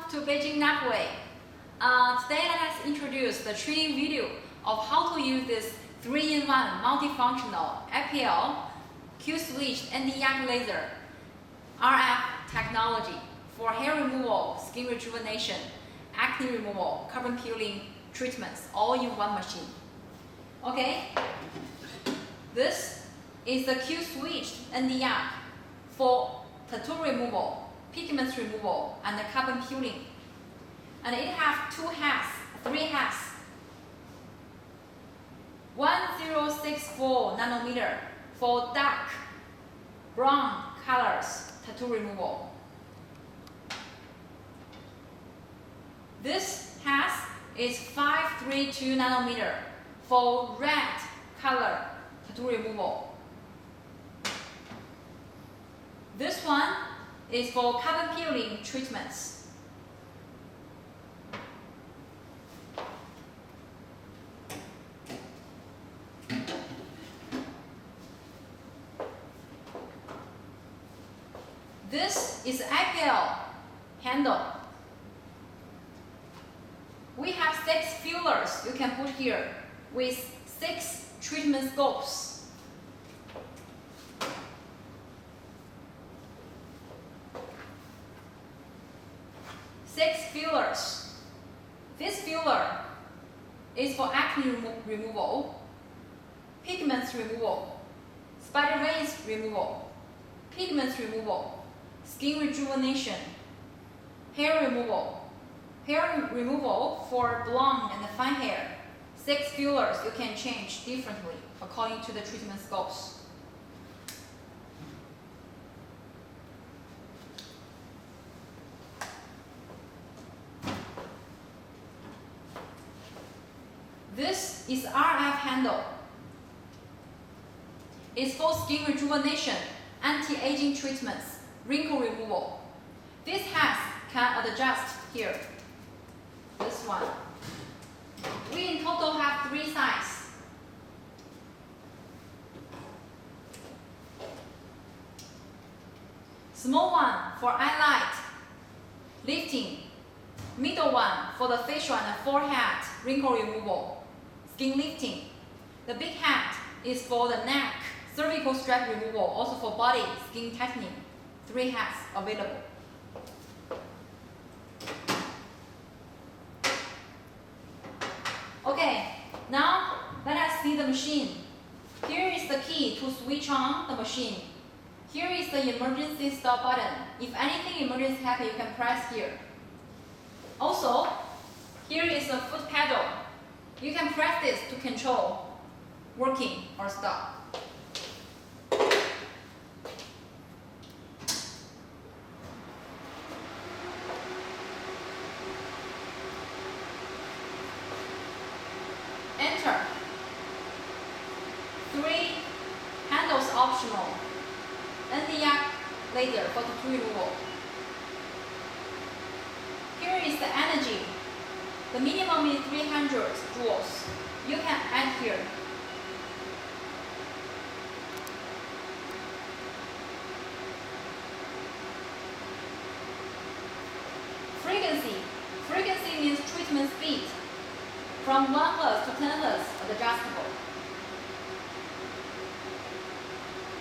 to Beijing Napway. Today let us introduce the training video of how to use this 3-in-1 multifunctional IPL Q-switched NDyag laser RF technology for hair removal, skin rejuvenation, acne removal, carbon peeling treatments, all in one machine. Okay, this is the Q-switched NDyag for tattoo removal, pigment removal, and carbon peeling. And it has three heads. 1064 nanometer for dark brown colors tattoo removal. This head is 532 nanometer for red color tattoo removal. This one is for carbon peeling treatments. This is IPL handle. We have 6 fillers you can put here with 6 treatment scopes. Six fillers. This filler is for acne removal, pigments removal, spider veins removal, pigments removal, skin rejuvenation, hair removal for blonde and fine hair. 6 fillers you can change differently according to the treatment scopes. This is RF handle. It's for skin rejuvenation, anti-aging treatments, wrinkle removal. This head can adjust here. This one. We in total have 3 sizes. Small one for highlight, lifting. Middle one for the facial and forehead wrinkle removal, skin lifting. The big head is for the neck, cervical strap removal, also for body, skin tightening. 3 heads available. Okay, now let us see the machine. Here is the key to switch on the machine. Here is the emergency stop button. If anything emergency happens, you can press here. Also, here is the foot pedal. You can press this to control working or stop. Enter. 3 handles optional. NDyag laser for tattoo removal. Here is the energy. The minimum is 300 joules. You can add here. Frequency. Frequency means treatment speed. From 1 Hz to 10 Hz adjustable.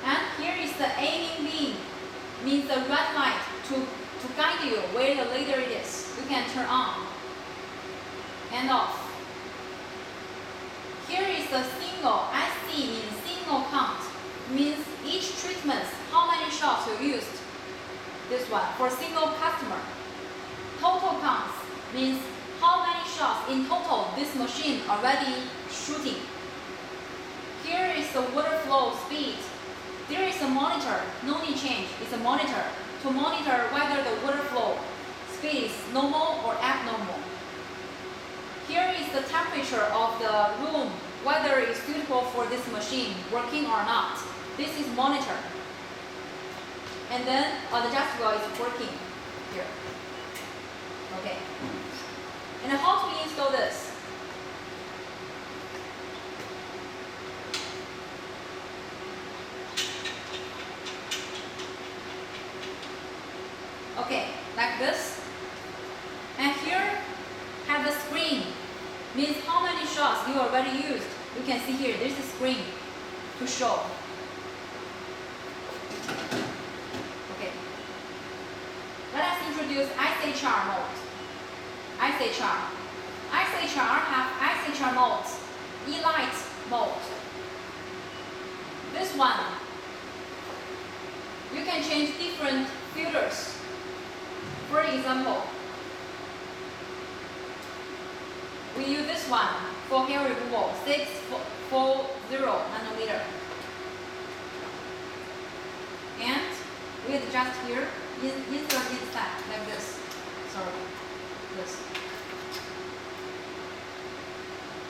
And here is the aiming beam. Means the red light to guide you where the laser is. You can turn on and off. Here is the single. SC means single count. Means each treatment, how many shots you used. This one for single customer. Total counts means how many shots in total this machine already shooting. Here is the water flow speed. There is a monitor, no need change. It's a monitor to monitor whether the water flow speed is normal or abnormal. Here is the temperature of the room, whether it's suitable for this machine, working or not. This is monitor. And then adjustable is working here. Okay. And how to install this? Okay, like this. And here have the screen, means how many shots you already used. You can see here, there's a screen to show. Okay. Let us introduce ICHR mode. ICHR. ICHR have ICHR modes. E-light mode. This one, you can change different filters. For example, we use this one for hair removal, 640 nanometer. And we adjust here, insert inside like this. Sorry, this.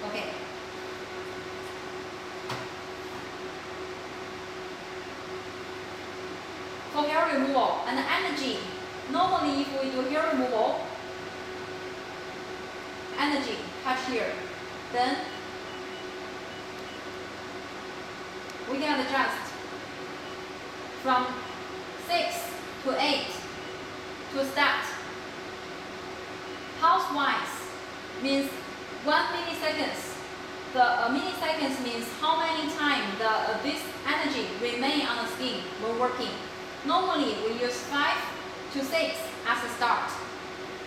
Okay. For hair removal and energy, normally if we do hair removal, energy touch here, then we can adjust from 6 to 8 to start. Pulse-wise means 1 milliseconds. The milliseconds means how many times this energy remain on the skin when working. Normally we use 5 to 6 as a start.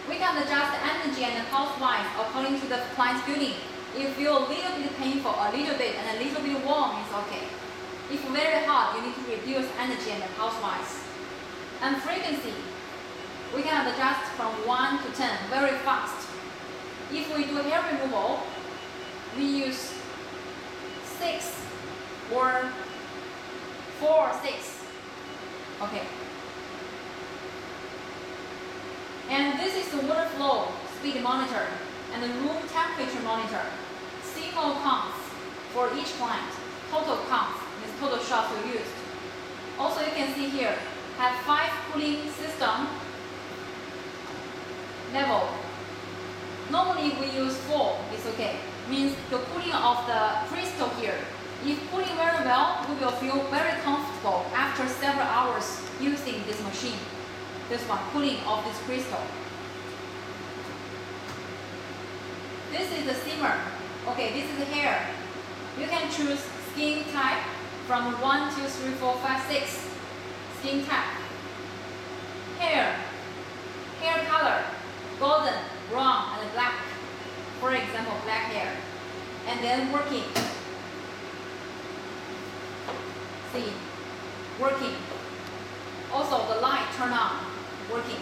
We can adjust the energy and the pulse-wise according to the client's feeling. If you feel a little bit painful, a little bit, and a little bit warm, it's okay. If very hot, you need to reduce energy and the pulse-wise. And frequency, we can adjust from 1 to 10 very fast. If we do hair removal, we use 6 or 4 or 6. Okay. And this is the water flow speed monitor and the room temperature monitor. Single counts for each client. Total counts means total shots we used. Also, you can see here, have 5 cooling system level. Normally we use 4, it's okay. Means the cooling of the crystal here. If cooling very well, we will feel very comfortable after several hours using this machine. This one, cooling of this crystal. This is the simmer. Okay, this is the hair. You can choose skin type from 1, 2, 3, 4, 5, 6. Skin type. Hair color, golden, brown, and black. For example, black hair. And then working. See, working. Also, the light turn on, working.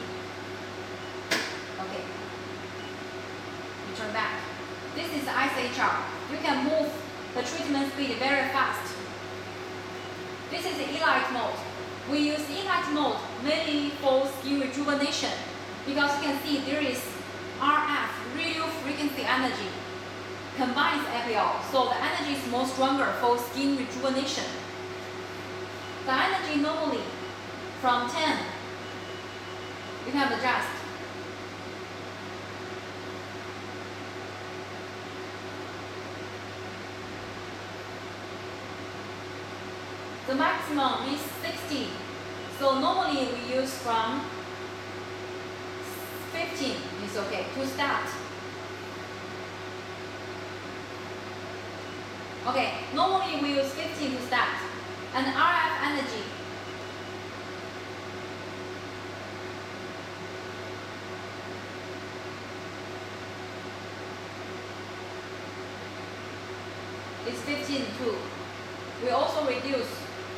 Okay. Return back. This is ICHR. You can move the treatment speed very fast. This is the E-light mode. We use E-light mode mainly for skin rejuvenation because you can see there is RF, radio frequency energy, combines IPL, so the energy is more stronger for skin rejuvenation. The energy normally from 10, you can adjust. The maximum is 60, so normally we use from 15 is okay to start. Okay, normally we use 15 to start. And RF energy. It's 15 too. We also reduce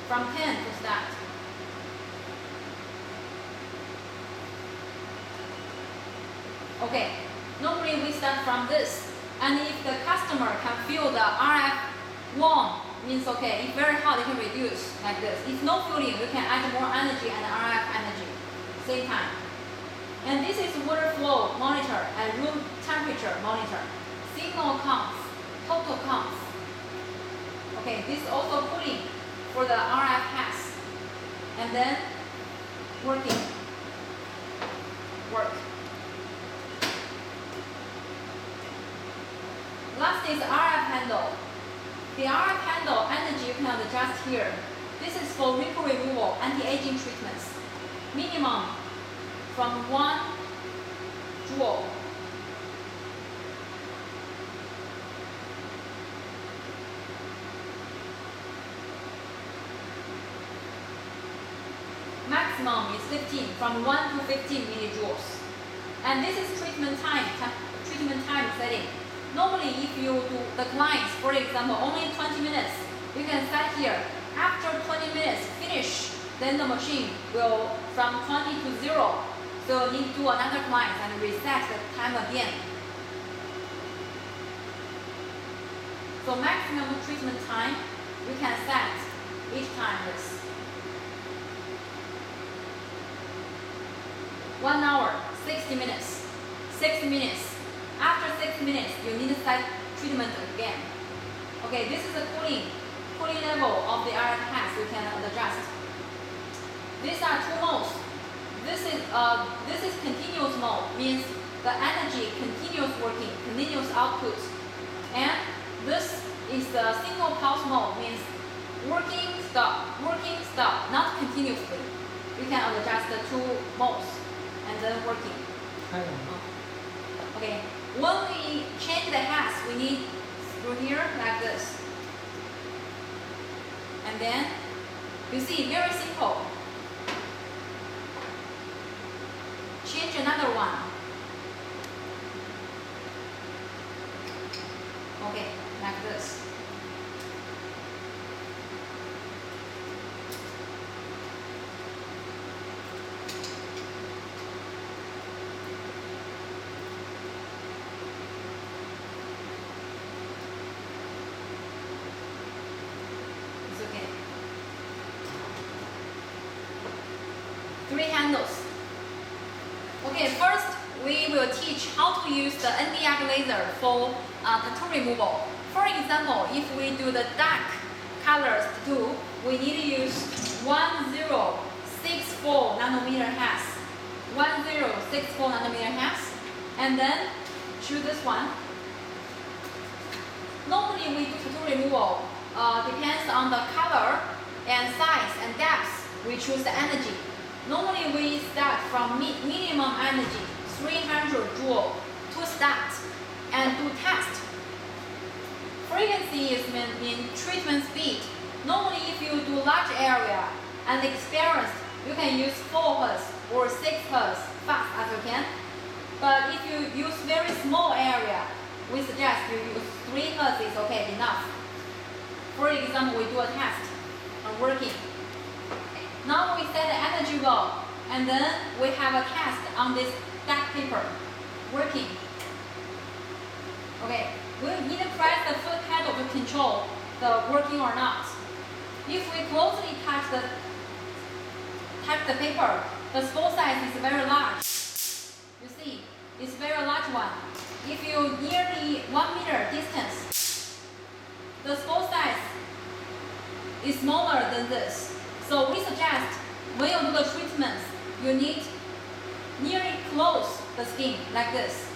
from 10 to start. Okay, normally we start from this. And if the customer can feel the RF warm, means okay, if very hot, you can reduce like this. If no feeling, you can add more energy and RF energy, same time. And this is water flow monitor and room temperature monitor. Signal counts, total counts. Okay, this is also cooling for the RF pass. And then working, work. Last is RF handle. The RF handle energy you can adjust here. This is for wrinkle removal, anti-aging treatments. Minimum from 1 joule maximum is 15, from 1 to 15 millijoules. And this is treatment time setting. Normally, if you do the clients, for example, only 20 minutes, you can set here. After 20 minutes finish, then the machine will from 20 to 0. So you need to do another client and reset the time again. So maximum treatment time, you can set each time this. 1 hour, 60 minutes, 6 minutes. After 6 minutes, you need to set treatment again. Okay, this is the cooling level of the RF heads you can adjust. These are two modes. This is continuous mode, means the energy continuous working, continuous output. And this is the single pulse mode, means working, stop, not continuously. You can adjust the two modes and then working. Okay, when we change the heads, we need through here like this. And then, you see, very simple. Change another one. Okay, like this. It's okay. 3 handles. Okay, first we will teach how to use the NDyag laser for tattoo removal. For example, if we do the dark colors tattoo, we need to use 1064 nanometer heads. 1064 nanometer heads, and then choose this one. Normally we do tattoo removal, depends on the color and size and depth, we choose the energy. Normally we start from minimum energy, 300 joule to start and to test. Frequency is mean treatment speed. Normally if you do large area and experienced, you can use 4 Hz or 6 Hz fast as you can. But if you use very small area, we suggest you use 3 Hz is okay enough. For example, we do a test on working. Now we set the energy valve, and then we have a test on this dark paper, working. Okay, we need to press the foot pedal to control the working or not. If we closely touch the paper, the spot size is very large. You see, it's very large one. If you nearly 1 meter distance, the spot size is smaller than this. So we suggest when you do the treatments, you need nearly close the skin like this.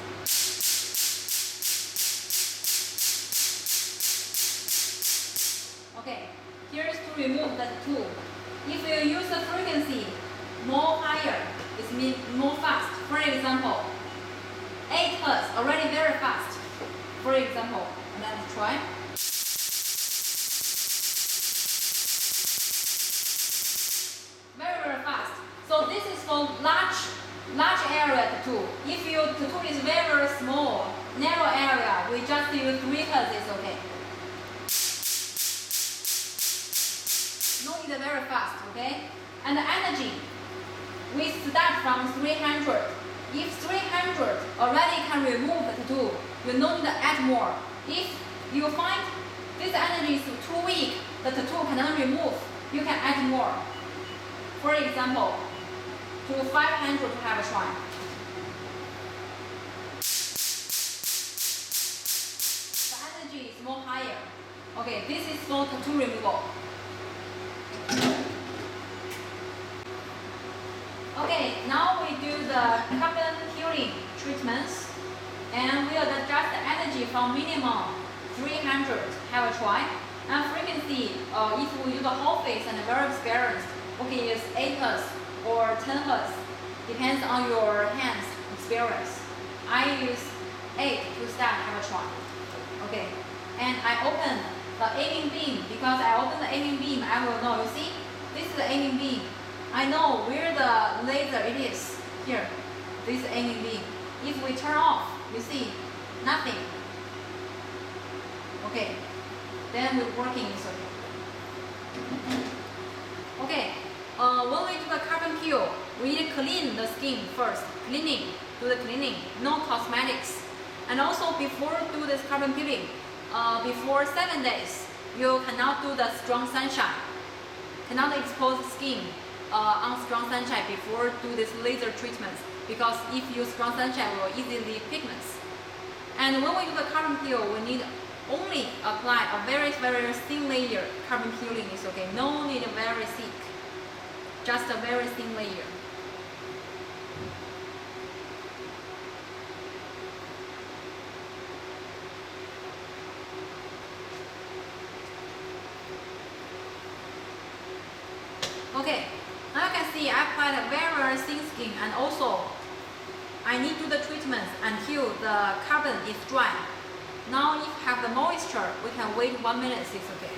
Okay, here is to remove the tattoo. If you use the frequency more higher, it means more fast. For example, 8 Hz, already very fast. For example, let's try. Very fast. So this is for large area tattoo. If your tattoo is very small, narrow area, we just use 3 Hz is okay. No need very fast, okay? And the energy, we start from 300. If 300 already can remove the tattoo, you no need to add more. If you find this energy is too weak, the tattoo cannot remove, you can add more. For example, to 500 to have a try. The energy is more higher. Okay, this is for tattoo removal. Okay, now we do the carbon healing treatments, and we'll adjust the energy from minimum 300. Have a try. And frequency, if we use the whole face and very experienced, okay, use 8 Hz or 10 Hz, depends on your hands experience. I use 8 to start, have a try. Okay, and I open the aiming beam. Because I open the aiming beam, I will know. You see, this is the aiming beam. I know where the laser it is. Here, this aiming beam. If we turn off, you see, nothing. Okay, then we're working is okay. Okay, when we do the carbon peel, we need to clean the skin first. Cleaning, do the cleaning, no cosmetics. And also before do this carbon peeling, before 7 days, you cannot do the strong sunshine. Cannot expose the skin on strong sunshine before do this laser treatments, because if you use strong sunshine, will easily leave pigments. And when we do the carbon peel, we need only apply a very thin layer. Carbon peeling is okay. No need very thick. Just a very thin layer. Okay, now you can see I applied a very thin skin, and also I need to do the treatments until the carbon is dry. Now if have the moisture, we can wait 1 minute, it's okay.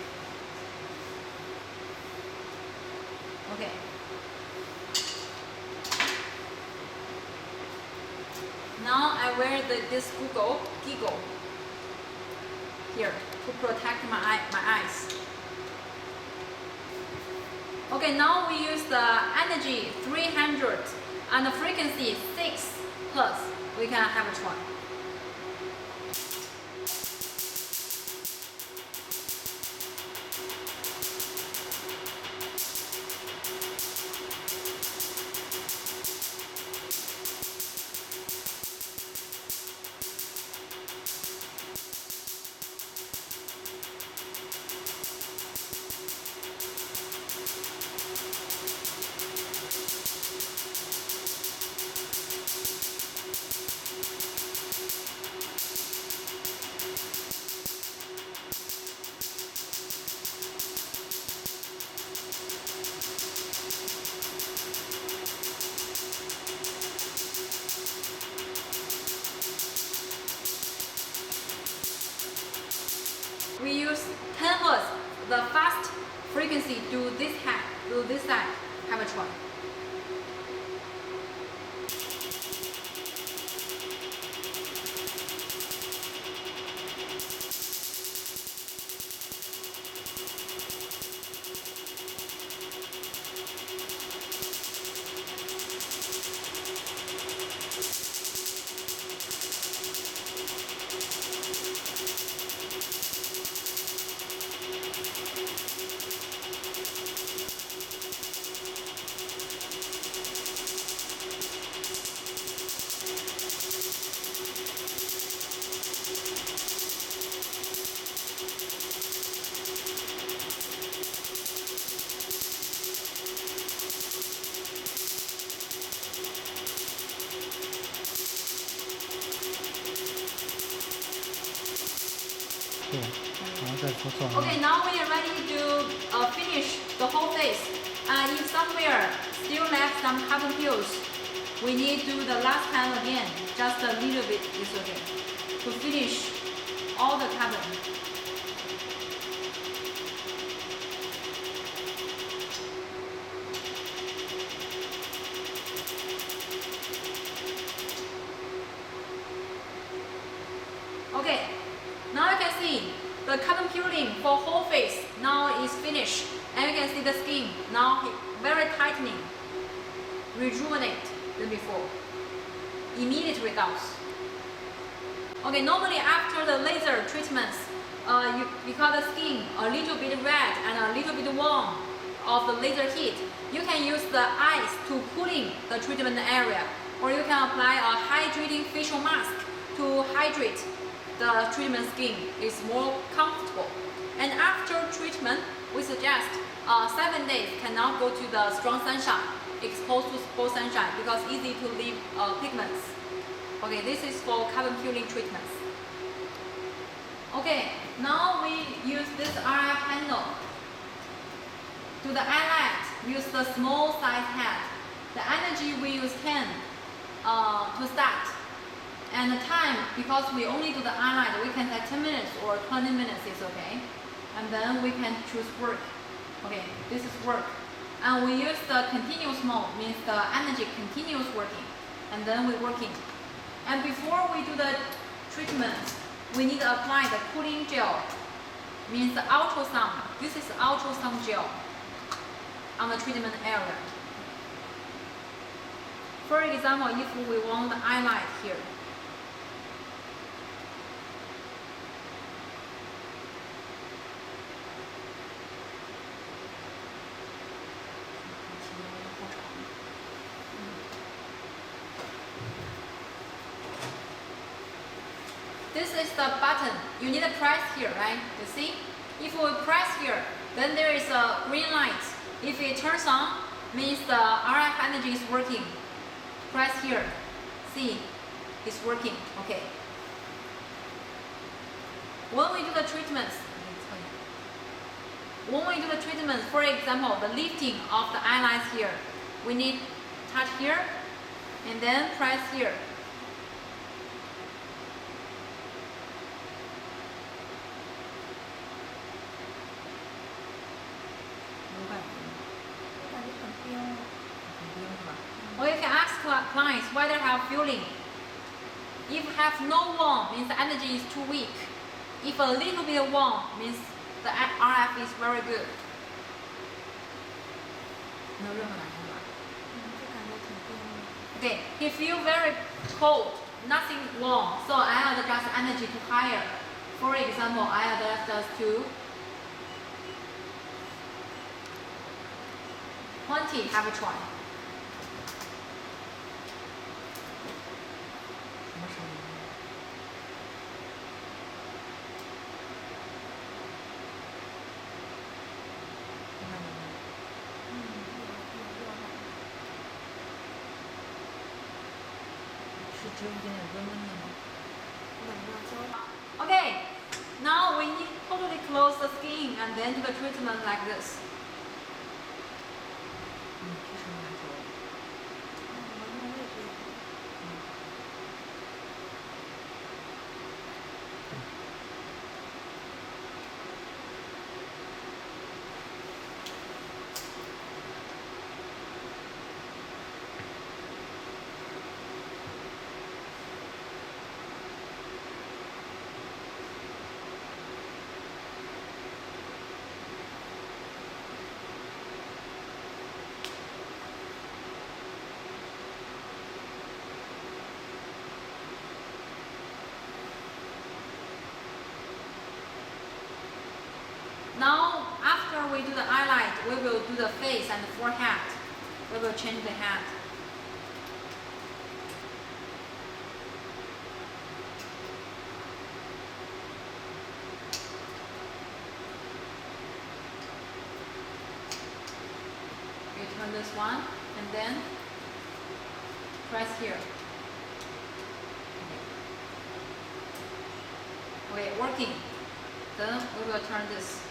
Okay. Now I wear this goggle here to protect my eyes. Okay, now we use the energy 300 and the frequency 6 plus. We can have a try. We use 10 Hz, the fast frequency to this side. Have a try. Okay, now we are ready to finish the whole face. If somewhere still left some carbon peels, we need to do the last time again. Just a little bit is okay. To finish all the carbon. Okay, now you can see the carbon peeling for whole face now is finished, and you can see the skin now very tightening, rejuvenate than before, immediate results. Okay, normally after the laser treatments, because the skin a little bit red and a little bit warm of the laser heat, you can use the ice to cooling the treatment area, or you can apply a hydrating facial mask to hydrate the treatment skin. Is more comfortable. And after treatment, we suggest 7 days cannot go to the strong sunshine, exposed to full sunshine, because easy to leave pigments. Okay, this is for carbon peeling treatments. Okay, now we use this RF handle. To the eyelid, use the small size head. The energy we use 10 to start. And the time, because we only do the eyelid, we can take 10 minutes or 20 minutes is okay. And then we can choose work. Okay, this is work. And we use the continuous mode, means the energy continues working. And then we're working. And before we do the treatment, we need to apply the cooling gel, means the ultrasound. This is ultrasound gel on the treatment area. For example, if we want the highlight here, this is the button. You need to press here, right? You see? If we press here, then there is a green light. If it turns on, means the RF energy is working. Press here. See? It's working. Okay. When we do the treatments, for example, the lifting of the eyelines here, we need touch here and then press here. Or you can ask clients why they have feeling. If have no warm, means the energy is too weak. If a little bit warm, means the RF is very good. Okay, he feel very cold, nothing warm, so I adjust energy to higher. For example, I adjust to 20. Have a try. Okay, now we need totally close the skin and then do the treatment like this. Now, after we do the highlight, we will do the face and the forehead. We will change the head. You turn this one and then press here. Okay, working. Then we will turn this.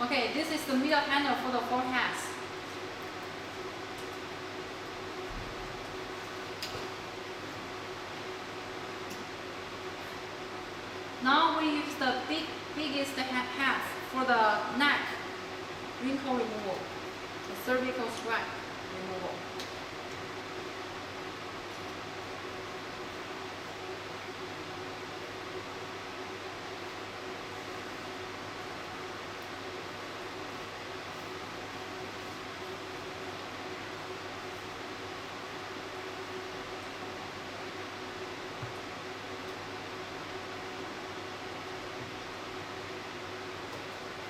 Okay, this is the middle handle for the forehead. Now we use the biggest head for the neck wrinkle removal, the cervical strap removal.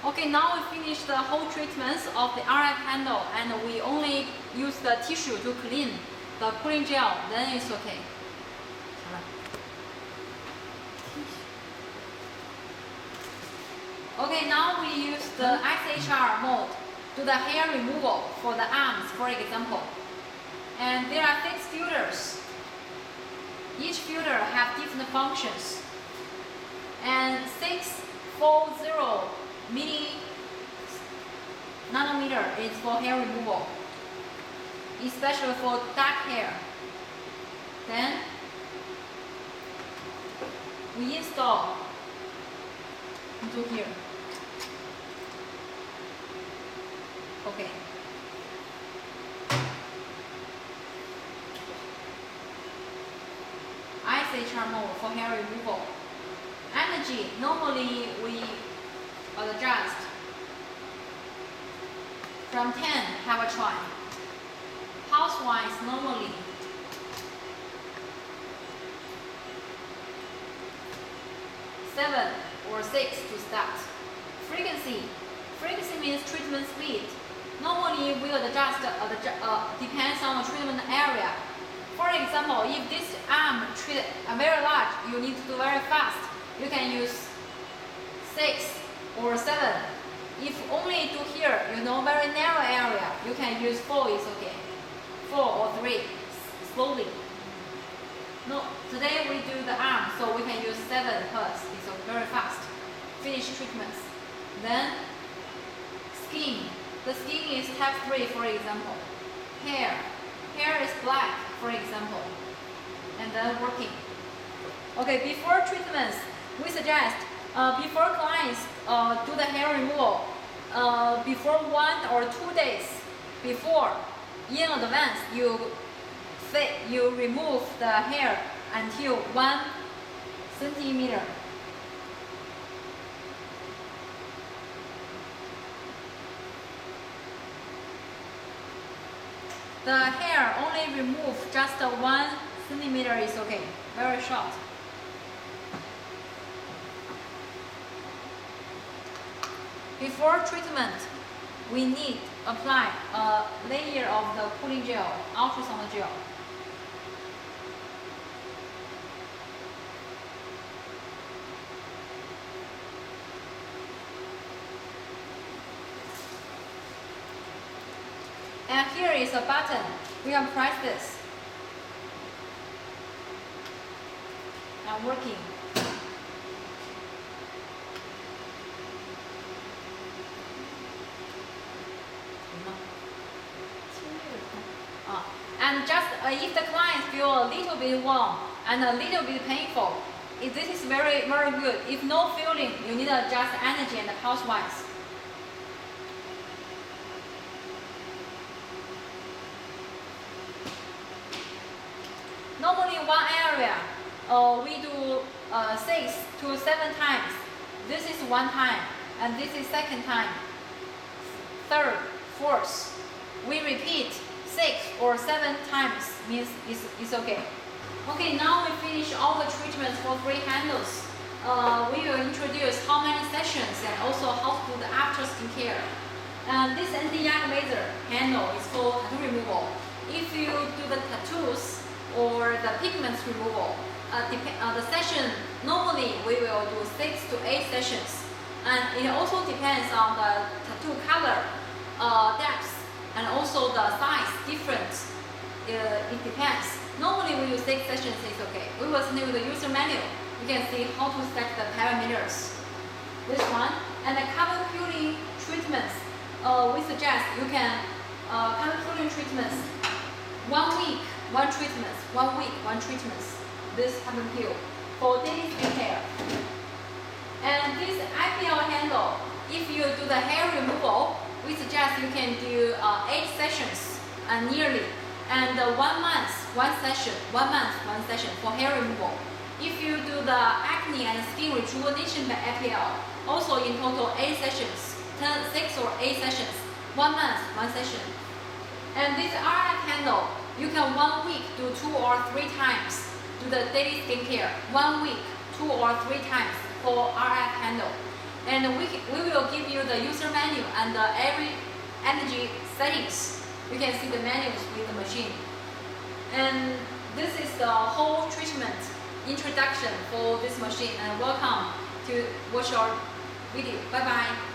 Okay, now we finish the whole treatments of the RF handle, and we only use the tissue to clean the cooling gel, then it's okay. Okay, now we use the SHR mode to the hair removal for the arms, for example. And there are 6 filters. Each filter have different functions. And 640 nanometer is for hair removal, especially for dark hair. Then we install into here. Okay. SHR mode for hair removal. Energy, normally we adjust from 10, have a try. Housewise, normally 7 or 6 to start. Frequency means treatment speed. Normally we adjust, depends on the treatment area. For example, if this arm treat very large, you need to do very fast. You can use 6 or 7. If only do here, very narrow area, you can use 4 is okay. 4 or 3, slowly. No, today we do the arm, so we can use 7 first. It's very fast. Finish treatments. Then skin. The skin is type 3, for example. Hair is black, for example. And then working. Okay, before treatments, we suggest before clients do the hair removal, before 1 or 2 days before, in advance, you remove the hair until 1 centimeter. The hair only remove just 1 centimeter is okay, very short. Before treatment, we need apply a layer of the cooling gel, ultrasound gel. And here is a button. We can press this. And working. And just if the client feel a little bit warm and a little bit painful, this is very, very good. If no feeling, you need to adjust energy and pulse wise. Normally one area, we do 6 to 7 times. This is 1 time, and this is 2nd time. 3rd, 4th. We repeat 6 or 7 times, means it's okay. Okay, now we finish all the treatments for 3 handles. We will introduce how many sessions and also how to do the after skincare. And this NDyag laser handle is for tattoo removal. If you do the tattoos or the pigments removal, the session, normally we will do 6 to 8 sessions. And it also depends on the tattoo color, depth, and also the size different. It depends. Normally we use 6 sessions is okay. We will send you the user manual. You can see how to set the parameters. This one. And the carbon peeling treatments, we suggest you can carbon peeling treatments 1 week, 1 treatment, 1 week, 1 treatment. This carbon peel for daily skincare. And this IPL handle, if you do the hair removal, we suggest you can do 8 sessions nearly, and 1 month, 1 session, 1 month, 1 session for hair removal. If you do the acne and skin rejuvenation by IPL, also in total 8 sessions, 6 or 8 sessions, 1 month, 1 session. And this RF handle, you can 1 week do 2 or 3 times, do the daily skincare. 1 week, 2 or 3 times for RF handle. And we will give you the user manual and every energy settings. You can see the manuals with the machine. And this is the whole treatment introduction for this machine, and welcome to watch our video. Bye bye.